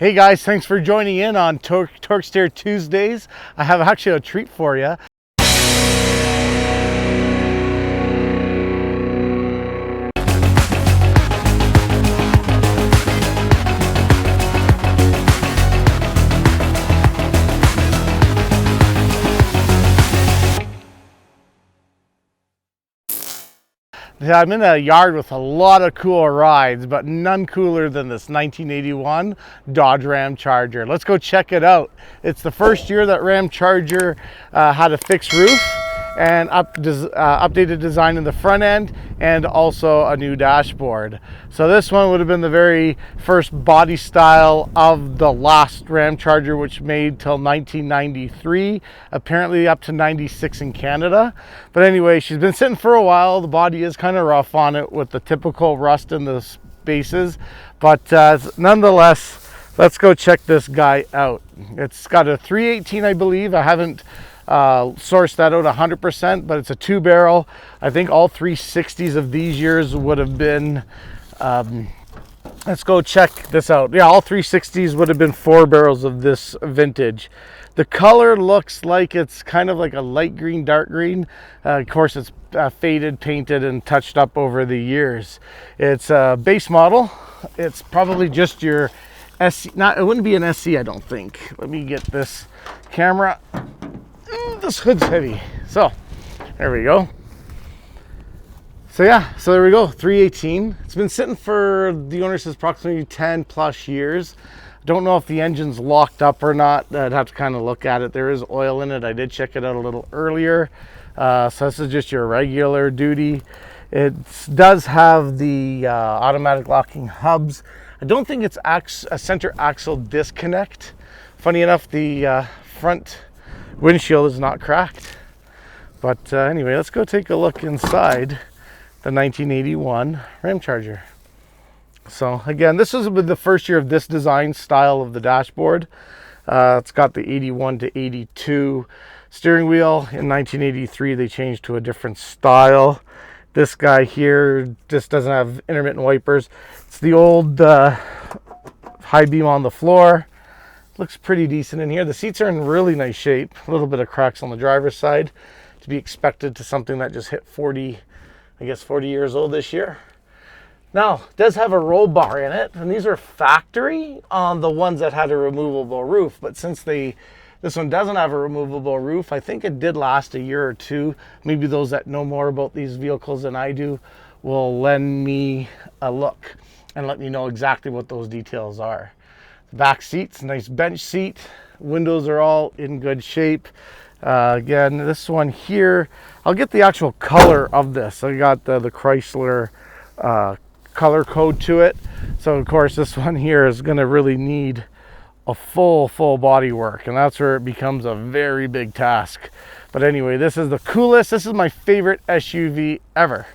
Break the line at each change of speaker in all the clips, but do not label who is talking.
Hey guys, thanks for joining in on Torquesteer Tuesdays. I have actually a treat for you. I'm in a yard with a lot of cool rides, but none cooler than this 1981 Dodge Ramcharger. Let's go check it out. It's the first year that Ramcharger had a fixed roof and updated design in the front end and also a new dashboard. So this one would have been the very first body style of the last Ramcharger, which made till 1993, apparently up to 96 in Canada. But anyway, she's been sitting for a while. The body is kind of rough on it with the typical rust in the spaces, but nonetheless, let's go check this guy out. It's got a 318, I believe. I haven't sourced that out 100%, but it's a 2-barrel. I think all 360s of these years would have been, let's go check this out. Yeah, all 360s would have been 4 barrels of this vintage. The color looks like it's kind of like a light green, dark green. Of course, it's faded, painted, and touched up over the years. It's a base model. It's probably just your SC. It wouldn't be an SC, I don't think. Let me get this camera. This hood's heavy. So there we go. So yeah, so there we go, 318. It's been sitting for, the owner says, approximately 10 plus years. Don't know if the engine's locked up or not. I'd have to kind of look at it. There is oil in it. I did check it out a little earlier. So this is just your regular duty. It does have the automatic locking hubs. I don't think it's a center axle disconnect. Funny enough, the front windshield is not cracked. But anyway, let's go take a look inside the 1981 Ramcharger. So again, this was the first year of this design style of the dashboard. It's got the 81 to 82 steering wheel. In 1983, they changed to a different style. This guy here just doesn't have intermittent wipers. It's the old high beam on the floor. Looks pretty decent in here. The seats are in really nice shape. A little bit of cracks on the driver's side, to be expected to something that just hit 40, I guess 40 years old this year. Now, it does have a roll bar in it, and these are factory on the ones that had a removable roof. But since this one doesn't have a removable roof, I think it did last a year or two. Maybe those that know more about these vehicles than I do will lend me a look and let me know exactly what those details are. Back seats, nice bench seat. Windows are all in good shape. Again, this one here, I'll get the actual color of this. I got the Chrysler color code to it. So of course this one here is going to really need a full body work, and that's where it becomes a very big task. But anyway, this is the coolest. This is my favorite SUV ever.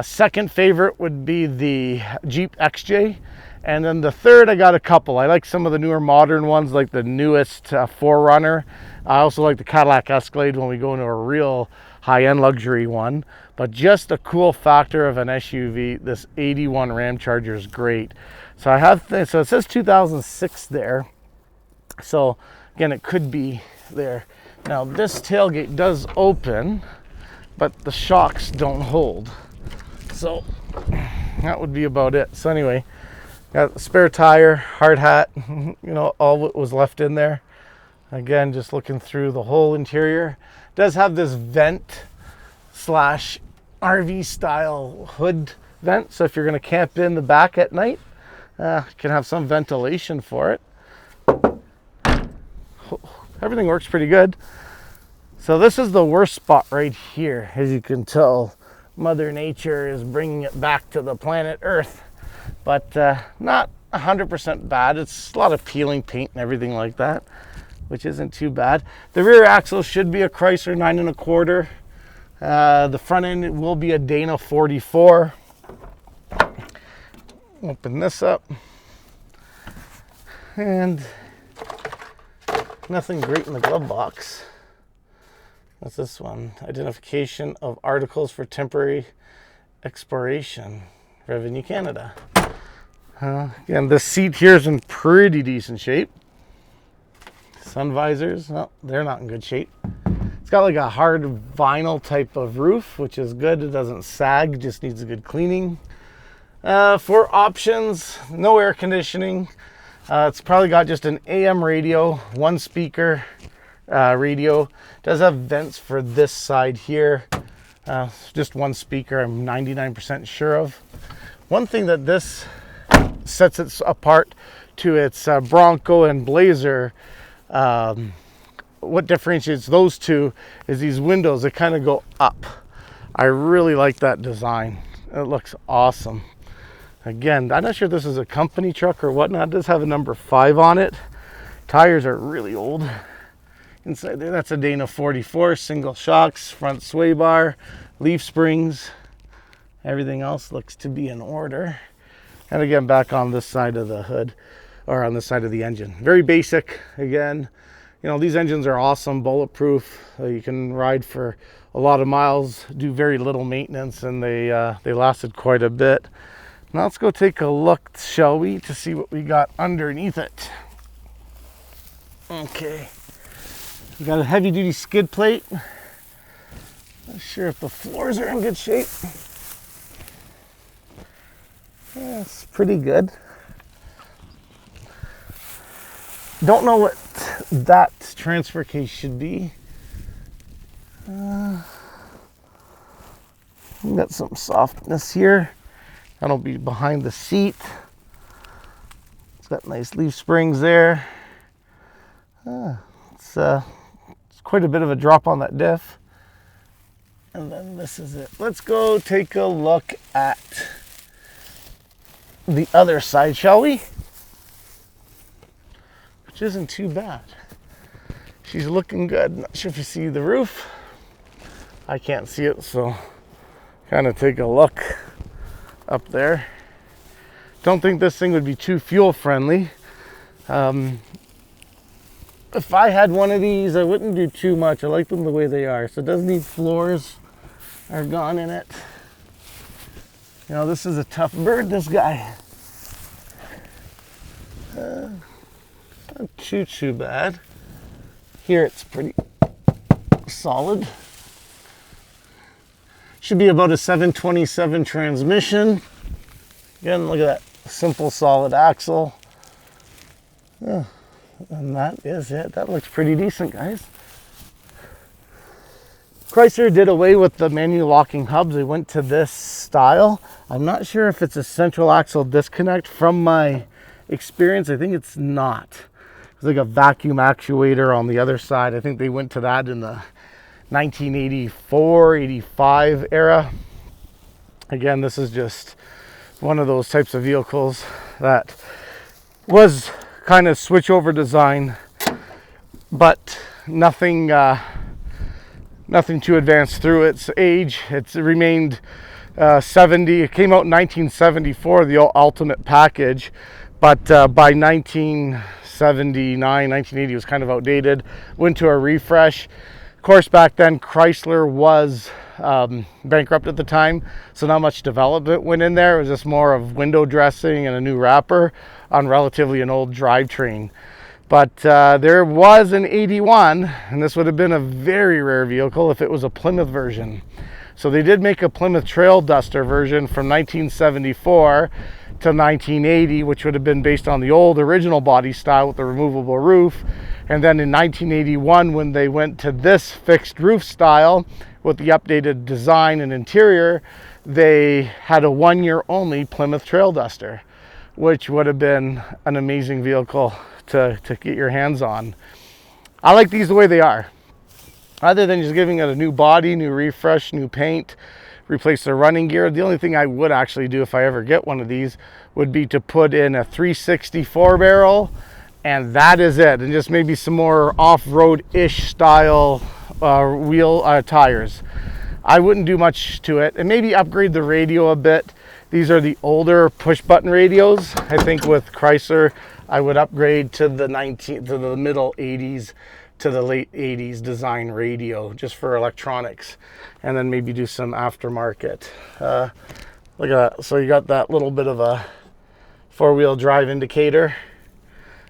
Second favorite would be the Jeep XJ. And then the third, I got a couple. I like some of the newer modern ones, like the newest 4Runner. I also like the Cadillac Escalade when we go into a real high-end luxury one. But just a cool factor of an SUV, this 81 Ramcharger is great. So I have so it says 2006 there. So again, it could be there. Now this tailgate does open, but the shocks don't hold. So that would be about it. So anyway, got a spare tire, hard hat, you know, all what was left in there. Again, just looking through the whole interior. It does have this vent slash RV style hood vent. So if you're going to camp in the back at night, you can have some ventilation for it. Everything works pretty good. So this is the worst spot right here. As you can tell, Mother Nature is bringing it back to the planet Earth. But not 100% bad. It's a lot of peeling paint and everything like that, which isn't too bad. The rear axle should be a Chrysler 9 1/4. The front end will be a Dana 44. Open this up. And nothing great in the glove box. What's this one? Identification of articles for temporary expiration. Revenue Canada. Again, this seat here is in pretty decent shape. Sun visors, well, they're not in good shape. It's got like a hard vinyl type of roof, which is good. It doesn't sag, just needs a good cleaning. For options, no air conditioning. It's probably got just an AM radio, one speaker radio. It does have vents for this side here. Just one speaker, I'm 99% sure of. One thing that this sets it apart to its Bronco and Blazer, what differentiates those two is these windows that kind of go up. I really like that design. It looks awesome. Again, I'm not sure if this is a company truck or whatnot. It does have a number 5 on it. Tires are really old. Inside there, that's a Dana 44, single shocks, front sway bar, leaf springs. Everything else looks to be in order. And again, back on this side of the hood, or on this side of the engine. Very basic. Again, you know, these engines are awesome, bulletproof. You can ride for a lot of miles, do very little maintenance, and they lasted quite a bit. Now let's go take a look, shall we, to see what we got underneath it. Okay. We got a heavy duty skid plate. Not sure if the floors are in good shape. Yeah, it's pretty good. Don't know what that transfer case should be. Got some softness here. That'll be behind the seat. It's got nice leaf springs there. It's quite a bit of a drop on that diff. And then this is it. Let's go take a look at the other side, shall we? Which isn't too bad. She's looking good. Not sure if you see the roof. I can't see it, so kind of take a look up there. Don't think this thing would be too fuel friendly. If I had one of these, I wouldn't do too much. I like them the way they are. So it does need floors, argon in it. You know, this is a tough bird, this guy. Not too bad. Here it's pretty solid. Should be about a 727 transmission. Again, look at that simple solid axle. Yeah, and that is it. That looks pretty decent, guys. Chrysler did away with the manual locking hubs. They went to this style. I'm not sure if it's a central axle disconnect. From my experience, I think it's not. It's like a vacuum actuator on the other side. I think they went to that in the 1984, 85 era. Again, this is just one of those types of vehicles that was kind of switch over design, but nothing too advanced through its age. It's remained 70. It came out in 1974, the ultimate package, but by 1979, 1980, it was kind of outdated. Went to a refresh. Of course, back then Chrysler was bankrupt at the time, so not much development went in there. It was just more of window dressing and a new wrapper on relatively an old drivetrain. But there was an 81, and this would have been a very rare vehicle if it was a Plymouth version. So they did make a Plymouth Trail Duster version from 1974 to 1980, which would have been based on the old original body style with the removable roof. And then in 1981, when they went to this fixed roof style with the updated design and interior, they had a 1 year only Plymouth Trail Duster, which would have been an amazing vehicle to get your hands on. I like these the way they are. Other than just giving it a new body, new refresh, new paint, replace the running gear, the only thing I would actually do if I ever get one of these would be to put in a 364 barrel, and that is it. And just maybe some more off-road-ish style wheel tires. I wouldn't do much to it, and maybe upgrade the radio a bit. These are the older push-button radios. I think with Chrysler, I would upgrade to the middle 80s to the late 80s design radio, just for electronics, and then maybe do some aftermarket. Look at that. So you got that little bit of a four-wheel drive indicator.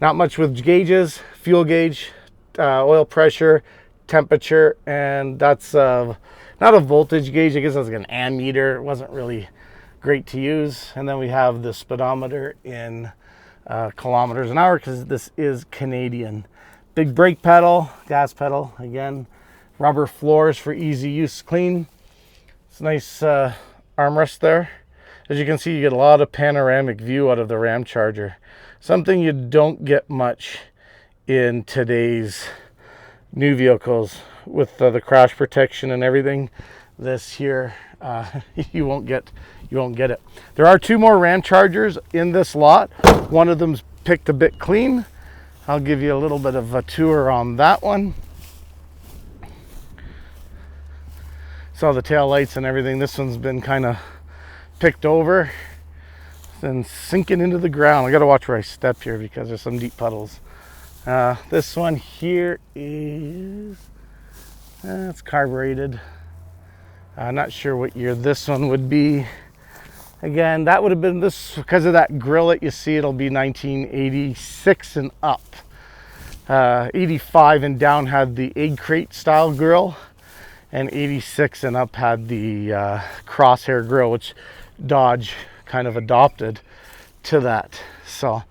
Not much with gauges, fuel gauge, oil pressure, temperature, and that's not a voltage gauge. I guess that's like an ammeter. It wasn't really great to use. And then we have the speedometer in kilometers an hour because this is Canadian. Big brake pedal, gas pedal, again, rubber floors for easy use, clean. It's a nice armrest there. As you can see, you get a lot of panoramic view out of the Ramcharger. Something you don't get much in today's new vehicles with the crash protection and everything. This here, you won't get it. There are two more Ramchargers in this lot. One of them's picked a bit clean. I'll give you a little bit of a tour on that one. Saw the tail lights and everything. This one's been kind of picked over and sinking into the ground. I gotta watch where I step here because there's some deep puddles. This one here is it's carbureted. Not sure what year this one would be. Again, that would have been this, because of that grill that you see, it'll be 1986 and up. 85 and down had the egg crate style grill, and 86 and up had the crosshair grill, which Dodge kind of adopted to that. So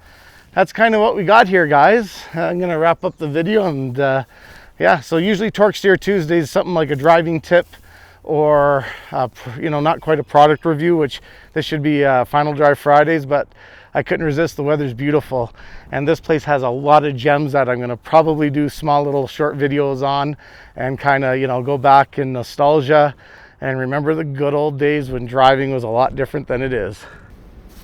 that's kind of what we got here, guys. I'm gonna wrap up the video, and yeah, so usually Torque Steer Tuesdays is something like a driving tip, or you know, not quite a product review, which this should be Final Drive Fridays, but I couldn't resist. The weather's beautiful, and this place has a lot of gems that I'm going to probably do small little short videos on, and kind of, you know, go back in nostalgia and remember the good old days when driving was a lot different than it is.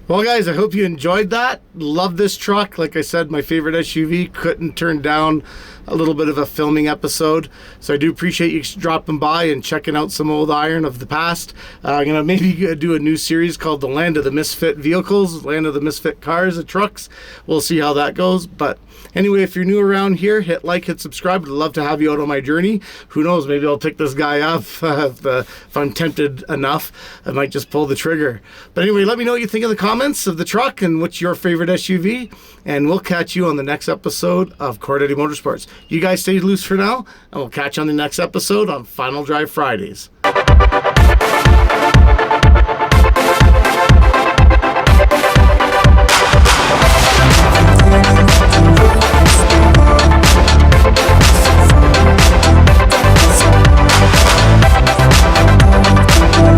Well, guys, I hope you enjoyed that. Love this truck. Like I said, my favorite SUV. Couldn't turn down a little bit of a filming episode. So I do appreciate you dropping by and checking out some old iron of the past. I'm going to maybe do a new series called The Land of the Misfit Vehicles, Land of the Misfit Cars and Trucks. We'll see how that goes. But anyway, if you're new around here, hit like, hit subscribe. I'd love to have you out on my journey. Who knows, maybe I'll pick this guy up. If I'm tempted enough, I might just pull the trigger. But anyway, let me know what you think in the comments of the truck and what's your favorite SUV. And we'll catch you on the next episode of Cordetti Motorsports. You guys stay loose for now, and we'll catch you on the next episode on Final Drive Fridays.